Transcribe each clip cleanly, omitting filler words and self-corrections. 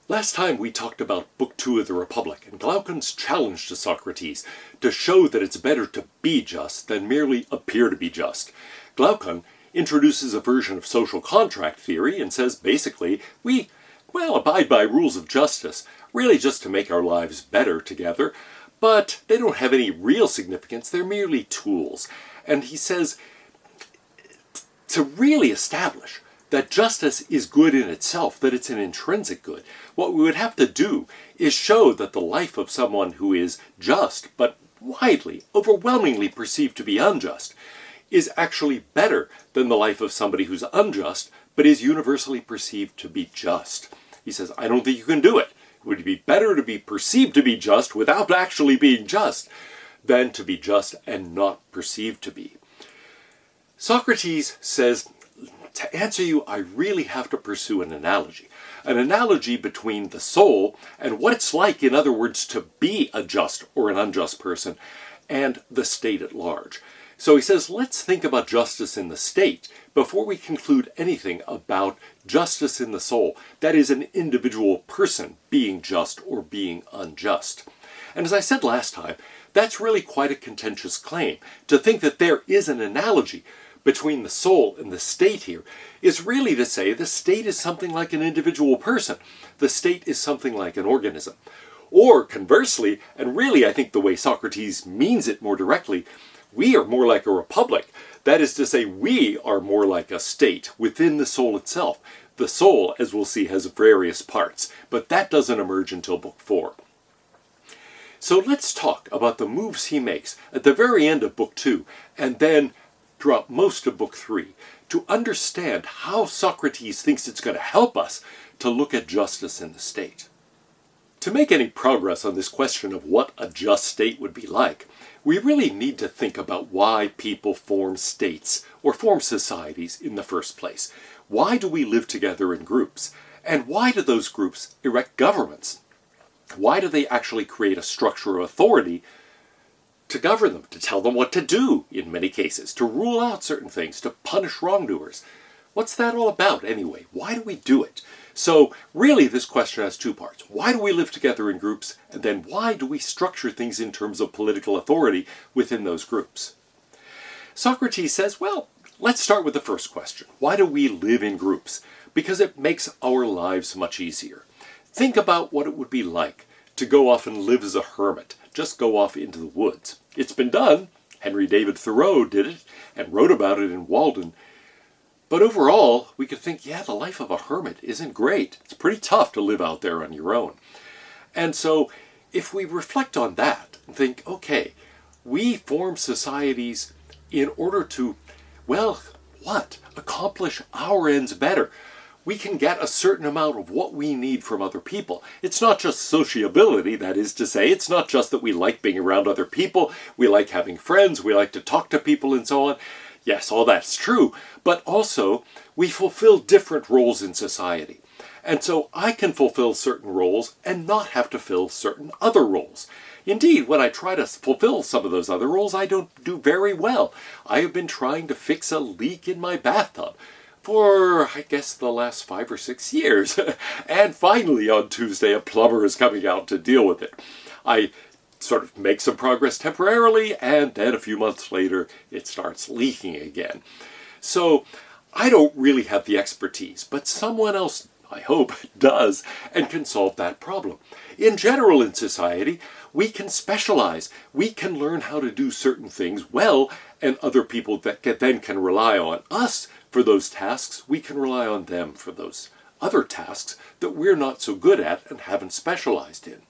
Last time we talked about Book 2 of the Republic and Glaucon's challenge to Socrates to show that it's better to be just than merely appear to be just. Glaucon introduces a version of social contract theory and says basically we, abide by rules of justice, really just to make our lives better together, but they don't have any real significance, they're merely tools. And he says to really establish that justice is good in itself, that it's an intrinsic good, what we would have to do is show that the life of someone who is just, but widely, overwhelmingly perceived to be unjust, is actually better than the life of somebody who's unjust, but is universally perceived to be just. He says, I don't think you can do it. It would be better to be perceived to be just without actually being just than to be just and not perceived to be. Socrates says, to answer you, I really have to pursue an analogy between the soul and what it's like, in other words, to be a just or an unjust person, and the state at large. So he says, let's think about justice in the state before we conclude anything about justice in the soul, that is, an individual person being just or being unjust. And as I said last time, that's really quite a contentious claim. To think that there is an analogy between the soul and the state here is really to say the state is something like an individual person. The state is something like an organism. Or conversely, and really I think the way Socrates means it more directly, we are more like a republic. That is to say, we are more like a state within the soul itself. The soul, as we'll see, has various parts, but that doesn't emerge until Book 4. So let's talk about the moves he makes at the very end of Book 2, and then throughout most of Book 3, to understand how Socrates thinks it's going to help us to look at justice in the state. To make any progress on this question of what a just state would be like, we really need to think about why people form states or form societies in the first place. Why do we live together in groups? And why do those groups erect governments? Why do they actually create a structure of authority to govern them, to tell them what to do in many cases, to rule out certain things, to punish wrongdoers? What's that all about anyway? Why do we do it? So really this question has two parts. Why do we live together in groups? And then why do we structure things in terms of political authority within those groups? Socrates says, well, let's start with the first question. Why do we live in groups? Because it makes our lives much easier. Think about what it would be like to go off and live as a hermit, just go off into the woods. It's been done. Henry David Thoreau did it and wrote about it in Walden. But overall, we could think, yeah, the life of a hermit isn't great. It's pretty tough to live out there on your own. And so if we reflect on that and think, okay, we form societies in order to, accomplish our ends better. We can get a certain amount of what we need from other people. It's not just sociability, that is to say. It's not just that we like being around other people, we like having friends, we like to talk to people and so on. Yes, all that's true, but also we fulfill different roles in society. And so I can fulfill certain roles and not have to fill certain other roles. Indeed, when I try to fulfill some of those other roles, I don't do very well. I have been trying to fix a leak in my bathtub for, I guess, the last 5 or 6 years. And finally, on Tuesday, a plumber is coming out to deal with it. I sort of make some progress temporarily, and then a few months later, it starts leaking again. So I don't really have the expertise, but someone else, I hope, does and can solve that problem. In general in society, we can specialize. We can learn how to do certain things well, and other people that then can rely on us for those tasks. We can rely on them for those other tasks that we're not so good at and haven't specialized in.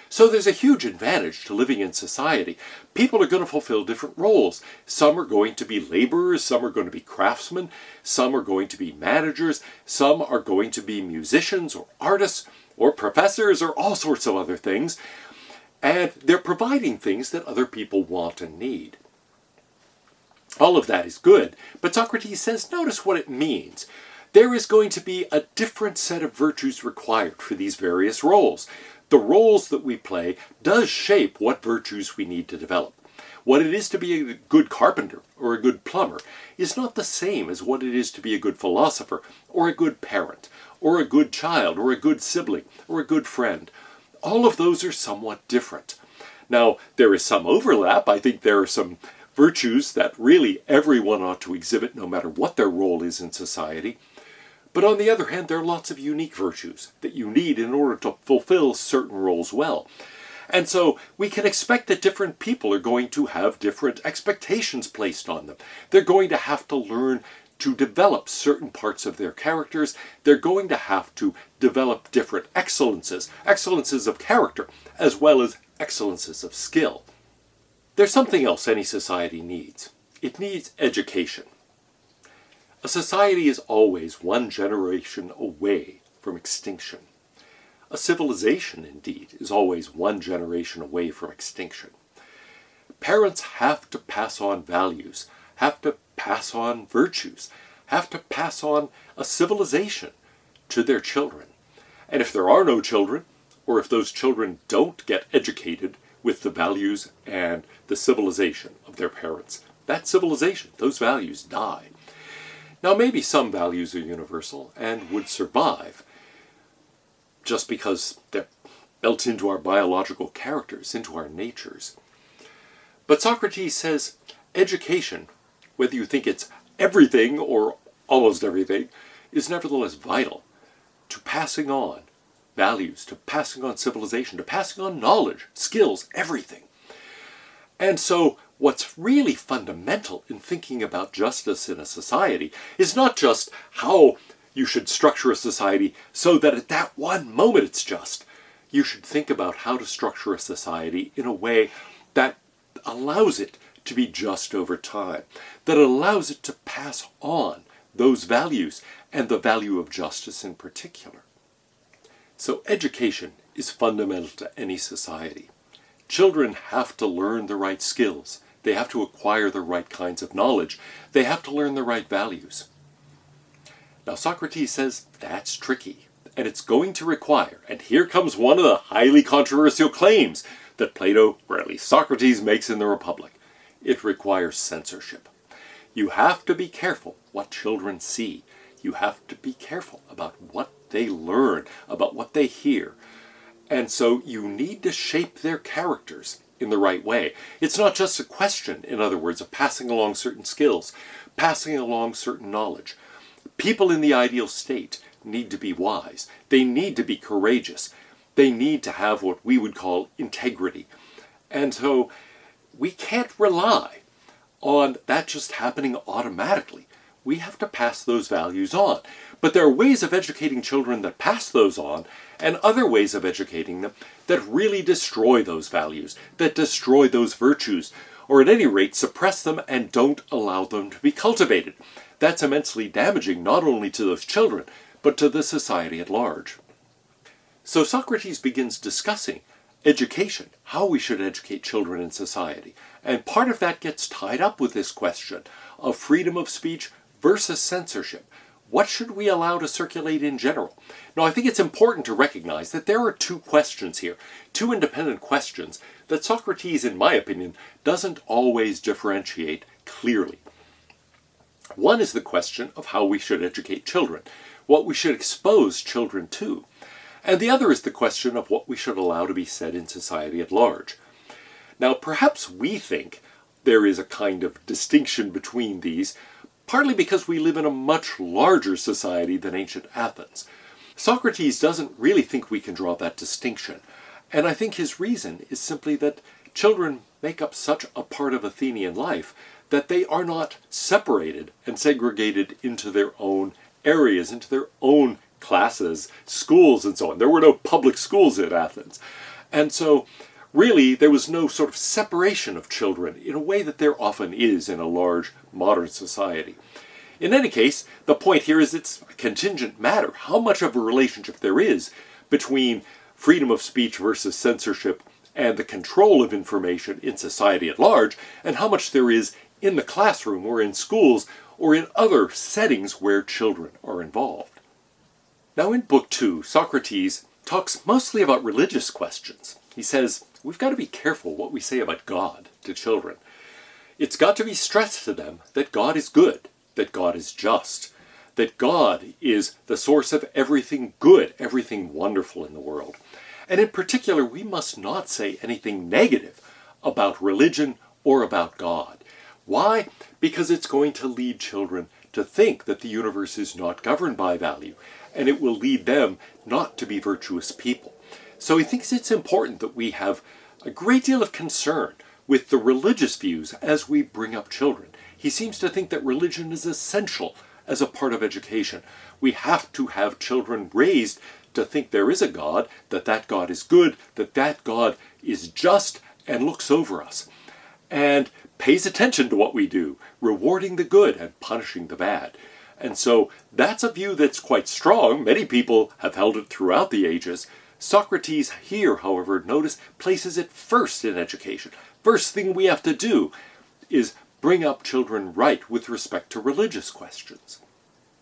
So there's a huge advantage to living in society. People are going to fulfill different roles. Some are going to be laborers, some are going to be craftsmen, some are going to be managers, some are going to be musicians or artists or professors or all sorts of other things. And they're providing things that other people want and need. All of that is good, but Socrates says, notice what it means. There is going to be a different set of virtues required for these various roles. The roles that we play does shape what virtues we need to develop. What it is to be a good carpenter or a good plumber is not the same as what it is to be a good philosopher or a good parent or a good child or a good sibling or a good friend. All of those are somewhat different. Now, there is some overlap. I think there are some virtues that really everyone ought to exhibit no matter what their role is in society. But on the other hand, there are lots of unique virtues that you need in order to fulfill certain roles well. And so we can expect that different people are going to have different expectations placed on them. They're going to have to learn to develop certain parts of their characters. They're going to have to develop different excellences of character, as well as excellences of skill. There's something else any society needs. It needs education. A society is always one generation away from extinction. A civilization, indeed, is always one generation away from extinction. Parents have to pass on values, have to pass on virtues, have to pass on a civilization to their children. And if there are no children, or if those children don't get educated with the values and the civilization of their parents, that civilization, those values die. Now maybe some values are universal and would survive just because they're built into our biological characters, into our natures. But Socrates says education, whether you think it's everything or almost everything, is nevertheless vital to passing on values, to passing on civilization, to passing on knowledge, skills, everything. And so what's really fundamental in thinking about justice in a society is not just how you should structure a society so that at that one moment it's just. You should think about how to structure a society in a way that allows it to be just over time, that allows it to pass on those values and the value of justice in particular. So education is fundamental to any society. Children have to learn the right skills. They have to acquire the right kinds of knowledge. They have to learn the right values. Now Socrates says that's tricky, and it's going to require, and here comes one of the highly controversial claims that Plato, or at least Socrates, makes in the Republic. It requires censorship. You have to be careful what children see. You have to be careful about what they learn, about what they hear. And so you need to shape their characters in the right way. It's not just a question, in other words, of passing along certain skills, passing along certain knowledge. People in the ideal state need to be wise. They need to be courageous. They need to have what we would call integrity. And so we can't rely on that just happening automatically. We have to pass those values on. But there are ways of educating children that pass those on, and other ways of educating them that really destroy those values, that destroy those virtues, or at any rate suppress them and don't allow them to be cultivated. That's immensely damaging not only to those children, but to the society at large. So Socrates begins discussing education, how we should educate children in society. And part of that gets tied up with this question of freedom of speech versus censorship. What should we allow to circulate in general? Now, I think it's important to recognize that there are two questions here, two independent questions that Socrates, in my opinion, doesn't always differentiate clearly. One is the question of how we should educate children, what we should expose children to. And the other is the question of what we should allow to be said in society at large. Now, perhaps we think there is a kind of distinction between these, partly because we live in a much larger society than ancient Athens. Socrates doesn't really think we can draw that distinction, and I think his reason is simply that children make up such a part of Athenian life that they are not separated and segregated into their own areas, into their own classes, schools, and so on. There were no public schools in Athens. And so, really, there was no sort of separation of children in a way that there often is in a large modern society. In any case, the point here is it's a contingent matter, how much of a relationship there is between freedom of speech versus censorship and the control of information in society at large, and how much there is in the classroom or in schools or in other settings where children are involved. Now in Book 2, Socrates talks mostly about religious questions. He says, we've got to be careful what we say about God to children. It's got to be stressed to them that God is good, that God is just, that God is the source of everything good, everything wonderful in the world. And in particular, we must not say anything negative about religion or about God. Why? Because it's going to lead children to think that the universe is not governed by value, and it will lead them not to be virtuous people. So he thinks it's important that we have a great deal of concern with the religious views as we bring up children. He seems to think that religion is essential as a part of education. We have to have children raised to think there is a God, that that God is good, that that God is just and looks over us, and pays attention to what we do, rewarding the good and punishing the bad. And so that's a view that's quite strong. Many people have held it throughout the ages. Socrates here, however, notice, places it first in education. First thing we have to do is bring up children right with respect to religious questions.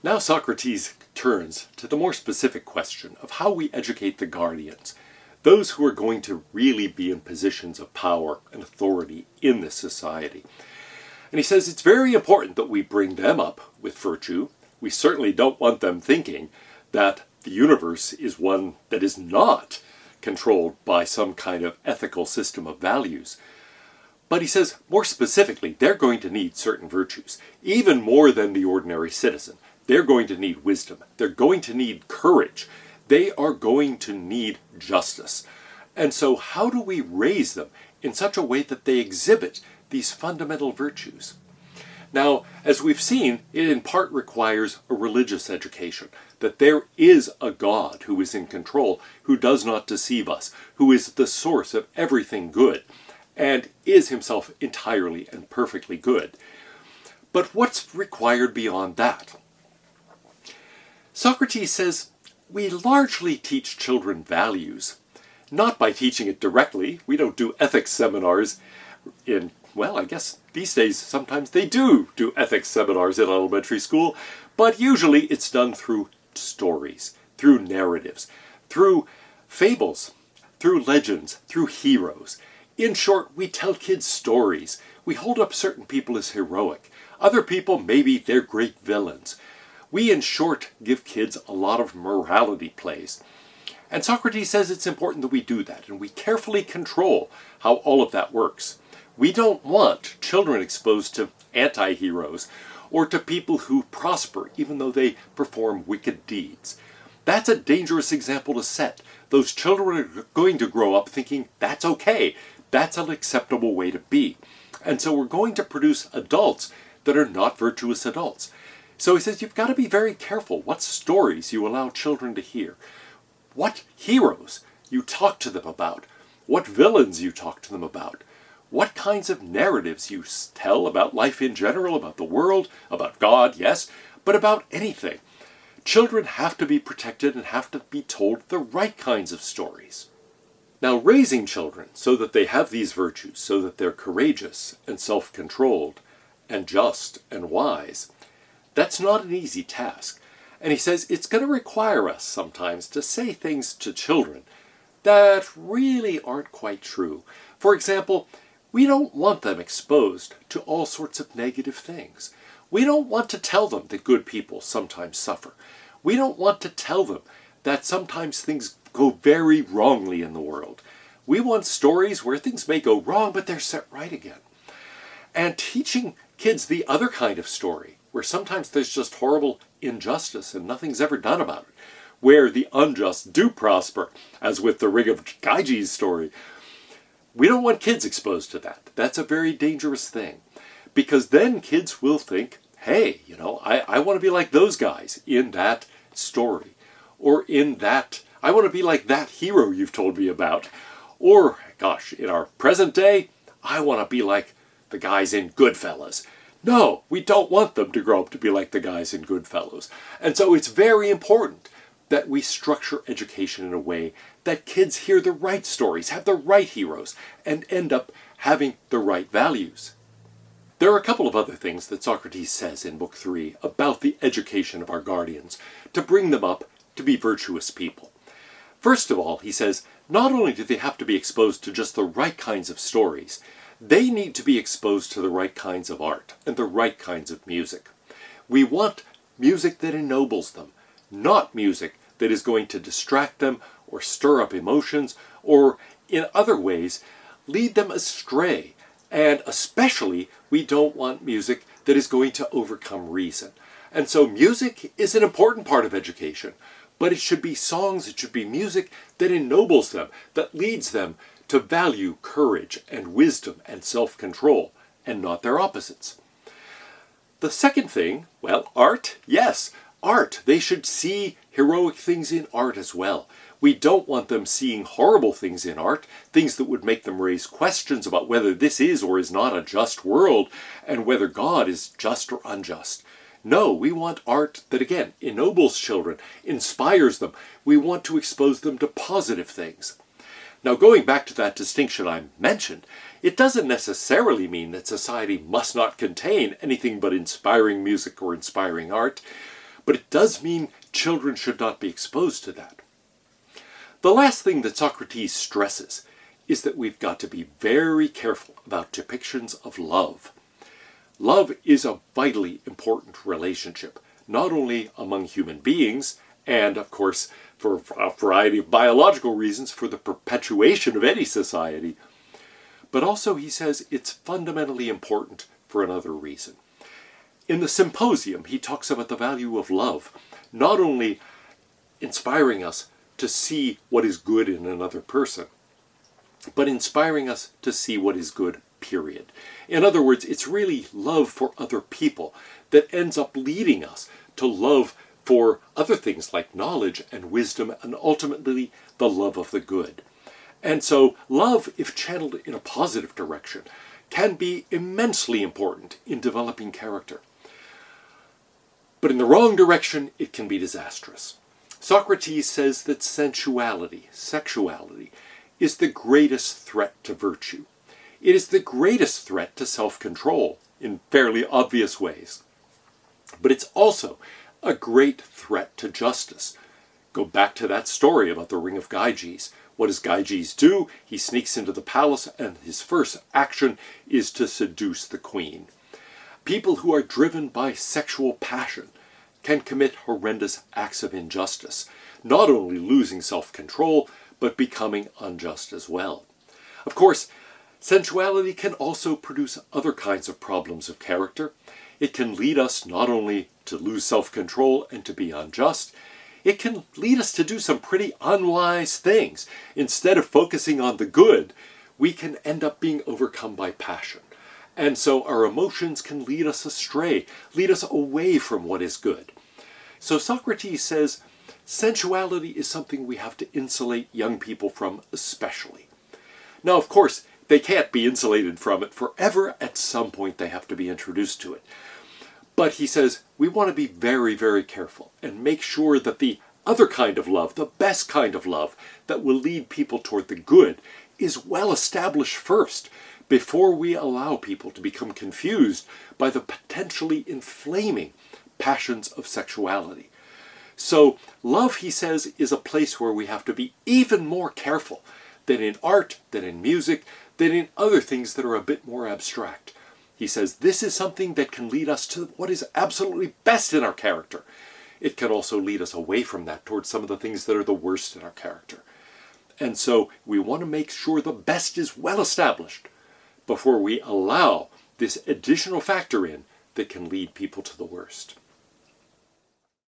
Now Socrates turns to the more specific question of how we educate the guardians, those who are going to really be in positions of power and authority in this society. And he says it's very important that we bring them up with virtue. We certainly don't want them thinking that the universe is one that is not controlled by some kind of ethical system of values. But he says, more specifically, they're going to need certain virtues, even more than the ordinary citizen. They're going to need wisdom. They're going to need courage. They are going to need justice. And so how do we raise them in such a way that they exhibit these fundamental virtues? Now, as we've seen, it in part requires a religious education, that there is a God who is in control, who does not deceive us, who is the source of everything good, and is himself entirely and perfectly good. But what's required beyond that? Socrates says we largely teach children values, not by teaching it directly. We don't do ethics seminars in, well, I guess these days sometimes they do ethics seminars in elementary school, but usually it's done through stories, through narratives, through fables, through legends, through heroes. In short, we tell kids stories. We hold up certain people as heroic. Other people, maybe they're great villains. We, in short, give kids a lot of morality plays. And Socrates says it's important that we do that, and we carefully control how all of that works. We don't want children exposed to anti-heroes or to people who prosper even though they perform wicked deeds. That's a dangerous example to set. Those children are going to grow up thinking that's okay. That's an acceptable way to be. And so we're going to produce adults that are not virtuous adults. So he says you've got to be very careful what stories you allow children to hear, what heroes you talk to them about, what villains you talk to them about, what kinds of narratives you tell about life in general, about the world, about God, yes, but about anything. Children have to be protected and have to be told the right kinds of stories. Now, raising children so that they have these virtues, so that they're courageous and self-controlled and just and wise, that's not an easy task. And he says it's going to require us sometimes to say things to children that really aren't quite true. For example, we don't want them exposed to all sorts of negative things. We don't want to tell them that good people sometimes suffer. We don't want to tell them that sometimes things go very wrongly in the world. We want stories where things may go wrong, but they're set right again. And teaching kids the other kind of story, where sometimes there's just horrible injustice and nothing's ever done about it, where the unjust do prosper, as with the Ring of Gyges story. We don't want kids exposed to that. That's a very dangerous thing, because then kids will think, hey, I want to be like those guys in that story, or in that, I want to be like that hero you've told me about, or, gosh, in our present day, I want to be like the guys in Goodfellas. No, we don't want them to grow up to be like the guys in Goodfellas. And so it's very important that we structure education in a way that kids hear the right stories, have the right heroes, and end up having the right values. There are a couple of other things that Socrates says in Book 3 about the education of our guardians to bring them up to be virtuous people. First of all, he says, not only do they have to be exposed to just the right kinds of stories, they need to be exposed to the right kinds of art and the right kinds of music. We want music that ennobles them, not music that is going to distract them or stir up emotions or, in other ways, lead them astray. And especially, we don't want music that is going to overcome reason. And so music is an important part of education, but it should be songs, it should be music that ennobles them, that leads them to value courage and wisdom and self-control, and not their opposites. The second thing, well, art, yes, art. They should see heroic things in art as well. We don't want them seeing horrible things in art, things that would make them raise questions about whether this is or is not a just world, and whether God is just or unjust. No, we want art that, again, ennobles children, inspires them. We want to expose them to positive things. Now, going back to that distinction I mentioned, it doesn't necessarily mean that society must not contain anything but inspiring music or inspiring art, but it does mean children should not be exposed to that. The last thing that Socrates stresses is that we've got to be very careful about depictions of love. Love is a vitally important relationship, not only among human beings, and of course, for a variety of biological reasons, for the perpetuation of any society, but also, he says, it's fundamentally important for another reason. In the Symposium, he talks about the value of love, not only inspiring us to see what is good in another person, but inspiring us to see what is good, period. In other words, it's really love for other people that ends up leading us to love for other things like knowledge and wisdom and ultimately the love of the good. And so love, if channeled in a positive direction, can be immensely important in developing character. But in the wrong direction, it can be disastrous. Socrates says that sensuality, sexuality, is the greatest threat to virtue. It is the greatest threat to self-control in fairly obvious ways. But it's also a great threat to justice. Go back to that story about the ring of Gyges. What does Gyges do? He sneaks into the palace and his first action is to seduce the queen. People who are driven by sexual passion can commit horrendous acts of injustice, not only losing self-control, but becoming unjust as well. Of course, sensuality can also produce other kinds of problems of character. It can lead us not only to lose self-control and to be unjust, it can lead us to do some pretty unwise things. Instead of focusing on the good, we can end up being overcome by passion. And so our emotions can lead us astray, lead us away from what is good. So Socrates says sensuality is something we have to insulate young people from especially. Now, of course, they can't be insulated from it forever. At some point, they have to be introduced to it. But he says we want to be very, very careful and make sure that the other kind of love, the best kind of love that will lead people toward the good, is well established first before we allow people to become confused by the potentially inflaming passions of sexuality. So love, he says, is a place where we have to be even more careful than in art, than in music, than in other things that are a bit more abstract. He says this is something that can lead us to what is absolutely best in our character. It can also lead us away from that towards some of the things that are the worst in our character. And so we want to make sure the best is well established before we allow this additional factor in that can lead people to the worst.